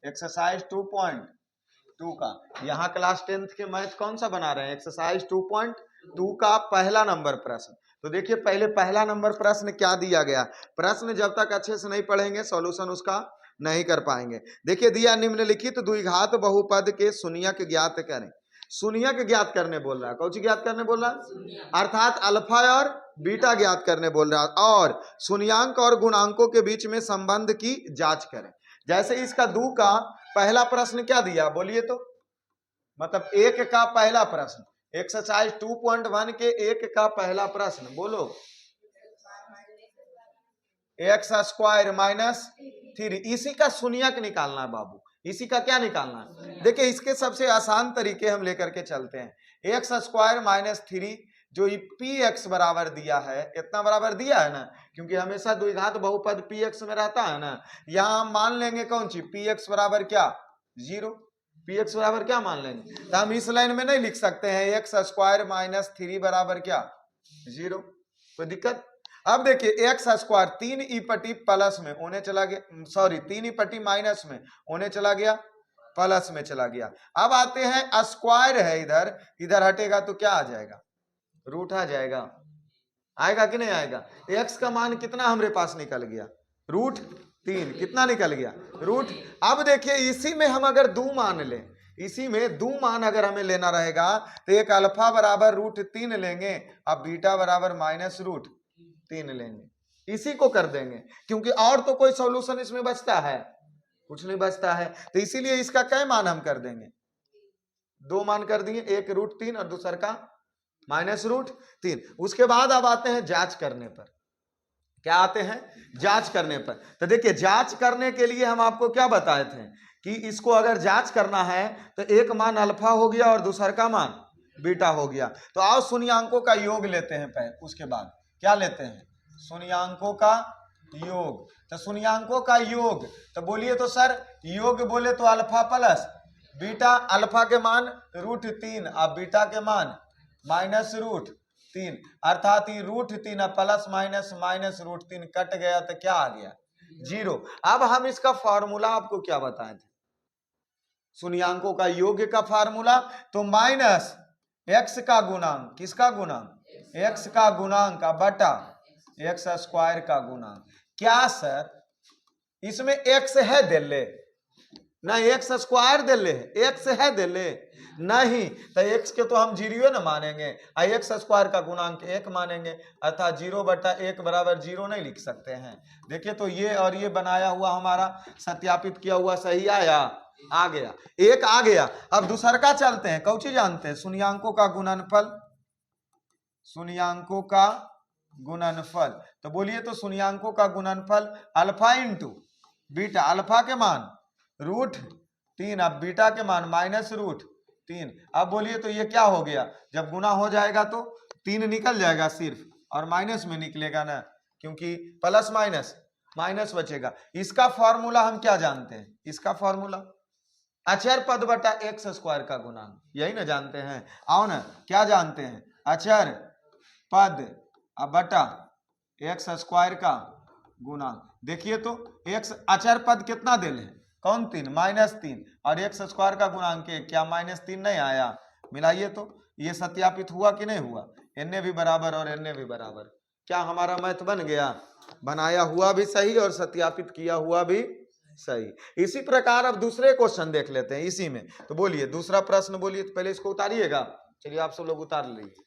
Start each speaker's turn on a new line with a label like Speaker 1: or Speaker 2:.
Speaker 1: Exercise 2.2 का, यहाँ class 10th के मैथ कौन सा बना रहे हैं, एक्सरसाइज 2.2 का पहला नंबर प्रश्न। तो देखिए पहले पहला नंबर प्रश्न क्या दिया गया, प्रश्न जब तक अच्छे से नहीं पढ़ेंगे सॉल्यूशन उसका नहीं कर पाएंगे। देखिए दिया निम्नलिखित द्विघात बहुपद के शून्यक ज्ञात करें। शून्यक ज्ञात करने बोल रहा है, कौन सी ज्ञात करने बोल रहा है, अर्थात अल्फा और बीटा ज्ञात करने बोल रहा है, और शून्यांक और गुणांकों के बीच में संबंध की जांच करें। जैसे इसका 2 का पहला प्रश्न क्या दिया बोलिए तो, मतलब 1 का पहला प्रश्न, एक्सरसाइज 2.1 के 1 का पहला प्रश्न बोलो, एक्स स्क्वायर माइनस 3, इसी का शून्यक निकालना है बाबू, इसी का क्या निकालना है। देखिए इसके सबसे आसान तरीके हम लेकर के चलते हैं, एक्स स्क्वायर माइनस 3 जो पी एक्स बराबर दिया है, इतना बराबर दिया है ना, क्योंकि हमेशा द्विघात बहुपद पी एक्स में रहता है ना, यहां हम मान लेंगे कौन सी, पी एक्स बराबर क्या 0, पी एक्स बराबर क्या मान लेंगे, तो हम इस लाइन में नहीं लिख सकते हैं एक्स स्क्वायर माइनस 3 बराबर क्या 0, कोई दिक्कत। अब देखिए एक्स स्क्वायर 3 ई पट्टी प्लस में होने चला गया, सॉरी 3 ई पट्टी माइनस में होने चला गया, प्लस में चला गया। अब आते हैं स्क्वायर है इधर, इधर हटेगा तो क्या आ जाएगा, रूट आ जाएगा, आएगा कि नहीं आएगा। एक्स का मान कितना हमारे पास निकल गया, रूट 3, कितना निकल गया रूट। अब देखिए इसी में हम अगर 2 मान लें, इसी में 2 मान अगर हमें लेना रहेगा तो एक अल्फा बराबर रूट 3 लेंगे, अब बीटा बराबर माइनस रूट 3 लेंगे, इसी को कर देंगे, क्योंकि और तो कोई सॉल्यूशन इसमें बचता है, कुछ नहीं बचता है, तो इसीलिए इसका क्या मान हम कर देंगे, 2 मान कर दिए, एक रूट 3 और दूसर का माइनस रूट 3। उसके बाद अब आते हैं जांच करने पर, क्या आते हैं जांच करने पर। तो देखिए जांच करने के लिए हम आपको क्या बताए थे कि इसको अगर जांच करना है तो एक मान अल्फा हो गया और दूसर का मान बीटा हो गया। तो आओ शून्यांकों का योग लेते हैं पहले, उसके बाद क्या लेते हैं, शून्यांकों का योग। तो शून्यांकों का योग, तो बोलिए तो सर योग बोले तो अल्फा प्लस बीटा, अल्फा के मान रूट 3 और बीटा के मान माइनस रूट 3, अर्थात ये root 3 plus minus minus root 3 cut गया तो क्या आ गया 0। अब हम इसका फॉर्मूला आपको क्या बताए थे, शून्यांकों का योग का फार्मूला, तो माइनस एक्स का गुणांक, किसका गुणांक, एक्स का गुणांक का बटा एक्स स्क्वायर का गुणांक। क्या सर इसमें एक्स है दिले ना, एक्स स्क्वायर दिले, एक्स है दिले नहीं, तो एक्स के तो हम 0 ना मानेंगे, एक्स स्क्वायर का गुणांक 1 मानेंगे, अर्थात 0/1 बराबर 0 नहीं लिख सकते हैं। देखिए तो ये और ये बनाया हुआ हमारा सत्यापित किया हुआ सही आया, आ गया, एक आ गया। अब दूसर का चलते हैं, कौन सी जानते हैं, शून्यांकों का गुणनफल, शून्यांकों का गुणनफल। तो बोलिए तो शून्यांकों का गुणनफल अल्फा इंटू बीटा, अल्फा के मान रूट 3 अब बीटा के मान माइनस रूट 3। अब बोलिए तो ये क्या हो गया, जब गुना हो जाएगा तो 3 निकल जाएगा सिर्फ, और माइनस में निकलेगा ना, क्योंकि प्लस माइनस माइनस बचेगा। इसका फॉर्मूला हम क्या जानते हैं, इसका फॉर्मूला अचर पद बटा एक्स स्क्वायर का गुणांक, यही ना जानते हैं। आओ ना क्या जानते हैं, अचर पद बटा एक्स स्क्वायर का गुणांक। देखिए तो एक्स अचर पद कितना दे ले, कौन 3 माइनस 3, और एक्स स्क्वायर का गुणांक क्या माइनस 3 नहीं आया, मिलाइए तो ये सत्यापित हुआ कि नहीं हुआ, एन भी बराबर और एन भी बराबर, क्या हमारा मैथ बन गया, बनाया हुआ भी सही और सत्यापित किया हुआ भी सही। इसी प्रकार अब दूसरे क्वेश्चन देख लेते हैं इसी में। तो बोलिए दूसरा प्रश्न बोलिए, तो पहले इसको उतारिएगा, चलिए आप सब लोग उतार लीजिए।